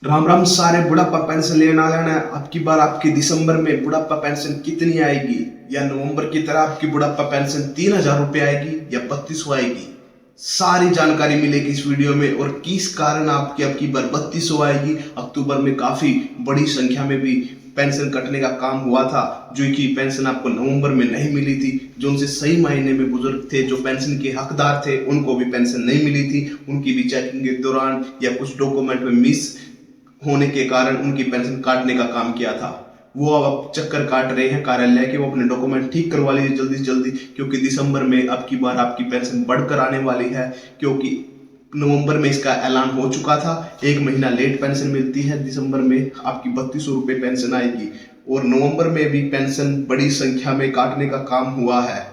राम राम सारे। बुढ़ापा पेंशन लेना लेना है। अब की बार आपकी दिसंबर में बुढ़ापा पेंशन कितनी आएगी, या नवंबर की तरह आपकी बुढ़ापा पेंशन 3,000 रुपये आएगी या 3200 आएगी? सारी जानकारी मिलेगी इस वीडियो में। और किस कारण आपकी अब की बार 3200 आएगी। अक्टूबर में काफी बड़ी संख्या में भी पेंशन कटने का काम हुआ था, जो कि पेंशन आपको नवंबर में नहीं मिली थी। जो उनसे सही मायने में बुजुर्ग थे, जो पेंशन के हकदार थे, उनको भी पेंशन नहीं मिली थी। उनकी भी चेकिंग के दौरान या कुछ डॉक्यूमेंट में मिस होने के कारण उनकी पेंशन काटने का काम किया था। वो अब चक्कर काट रहे हैं कार्यालय के, वो अपने डॉक्यूमेंट ठीक करवा लीजिए जल्दी से जल्दी, क्योंकि दिसंबर में अब की बार आपकी पेंशन बढ़कर आने वाली है। क्योंकि नवंबर में इसका ऐलान हो चुका था, 1 महीना लेट पेंशन मिलती है। दिसंबर में आपकी 3200 रुपये पेंशन आएगी। और नवंबर में भी पेंशन बड़ी संख्या में काटने का काम हुआ है।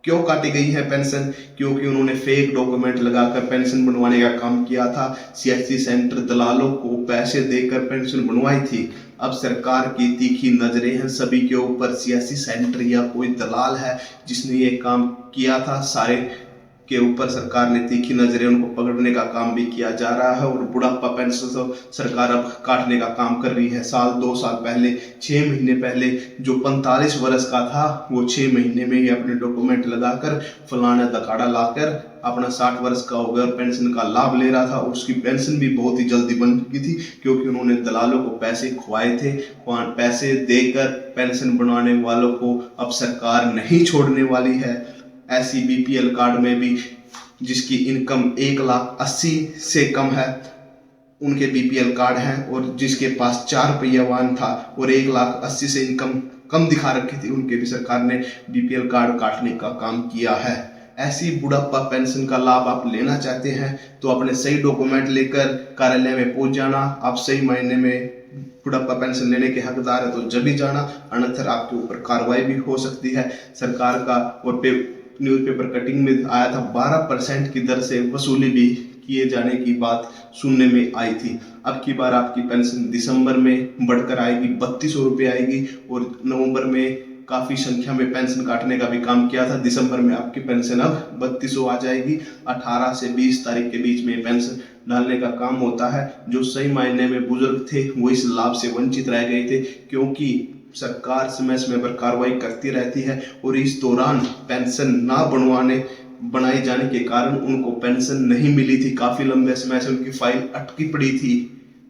क्यों काटी गई है पेंशन? क्योंकि उन्होंने फेक डॉक्यूमेंट लगाकर पेंशन बनवाने का काम किया था। सीएससी सेंटर दलालों को पैसे देकर पेंशन बनवाई थी। अब सरकार की तीखी नजरें हैं सभी के ऊपर। सीएससी सेंटर या कोई दलाल है जिसने ये काम किया था, सारे के ऊपर सरकार ने तीखी नजरें, उनको पकड़ने का काम भी किया जा रहा है। और बुढ़ापा पेंशन तो सरकार अब काटने का काम कर रही है। साल 2 साल पहले, 6 महीने पहले जो 45 वर्ष का था, वो 6 महीने में ही अपने डॉक्यूमेंट लगाकर फलाना धकाड़ा लाकर अपना 60 वर्ष का हो गया और पेंशन का लाभ ले रहा था। और उसकी पेंशन भी बहुत ही जल्दी बन चुकी थी, क्योंकि उन्होंने दलालों को पैसे खुआए थे। पैसे देकर पेंशन बनवाने वालों को अब सरकार नहीं छोड़ने वाली है। ऐसी बीपीएल कार्ड में भी जिसकी इनकम 1,80,000 से कम है, उनके बीपीएल कार्ड हैं। और जिसके पास 4 पहिया वाहन था और 1,80,000 से इनकम कम दिखा रखी थी, उनके भी सरकार ने बीपीएल कार्ड काटने का काम किया है। ऐसी बुढ़ापा पेंशन का लाभ आप लेना चाहते हैं तो अपने सही डॉक्यूमेंट लेकर कार्यालय में पहुंच जाना। आप सही मायने में बुढ़ापा पेंशन लेने के हकदार है तो जब ही जाना, अन्यथा आपके ऊपर कार्रवाई भी हो सकती है। सरकार का और न्यूज़पेपर कटिंग में आया था 12% की दर से वसूली भी किए जाने की बात सुनने में आई थी। अब की बार आपकी पेंशन दिसंबर में बढ़कर आएगी, 3200 रुपये आएगी। और नवंबर में काफी संख्या में पेंशन काटने का भी काम किया था। दिसंबर में आपकी पेंशन अब 3200 आ जाएगी। 18 से 20 तारीख के बीच में पेंशन डालने का काम होता है। जो सही मायने में बुजुर्ग थे वो इस लाभ से वंचित रह गए थे, क्योंकि सरकार समय समय पर कार्रवाई करती रहती है। और इस दौरान पेंशन ना बनाए जाने के कारण उनको पेंशन नहीं मिली थी। काफी लंबे समय से उनकी फाइल अटकी पड़ी थी।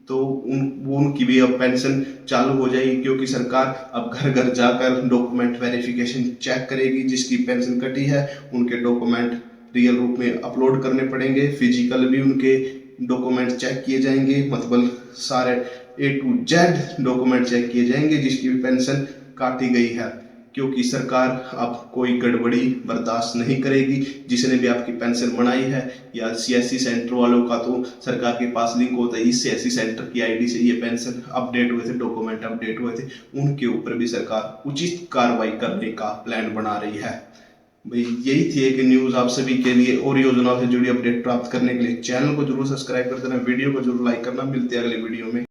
तो उनकी भी अब पेंशन चालू हो जाएगी, क्योंकि सरकार अब घर घर जाकर डॉक्यूमेंट वेरिफिकेशन चेक करेगी। जिसकी पेंशन कटी है उनके डॉक्यूमेंट रियल रूप में अपलोड करने पड़ेंगे। फिजिकल भी उनके डॉक्यूमेंट चेक किए जाएंगे, मतलब सारे A to Z document check किए जाएंगे जिसकी पेंशन काटी गई है। क्योंकि सरकार अब कोई गड़बड़ी बर्दाश्त नहीं करेगी। जिसने भी आपकी पेंशन बनाई है, या सीएससी सेंटर वालों का तो सरकार के पास लिंक होता है, इस सीएससी सेंटर की आईडी से ये पेंशन अपडेट हुए थे, डॉक्यूमेंट अपडेट हुए थे, उनके ऊपर भी सरकार उचित कार्रवाई करने का प्लान बना रही है। भाई यही थी एक न्यूज आप सभी के लिए। और योजनाओं से जुड़ी अपडेट प्राप्त करने के लिए चैनल को जरूर सब्सक्राइब कर देना, वीडियो को जरूर लाइक करना। मिलते हैं अगले वीडियो में।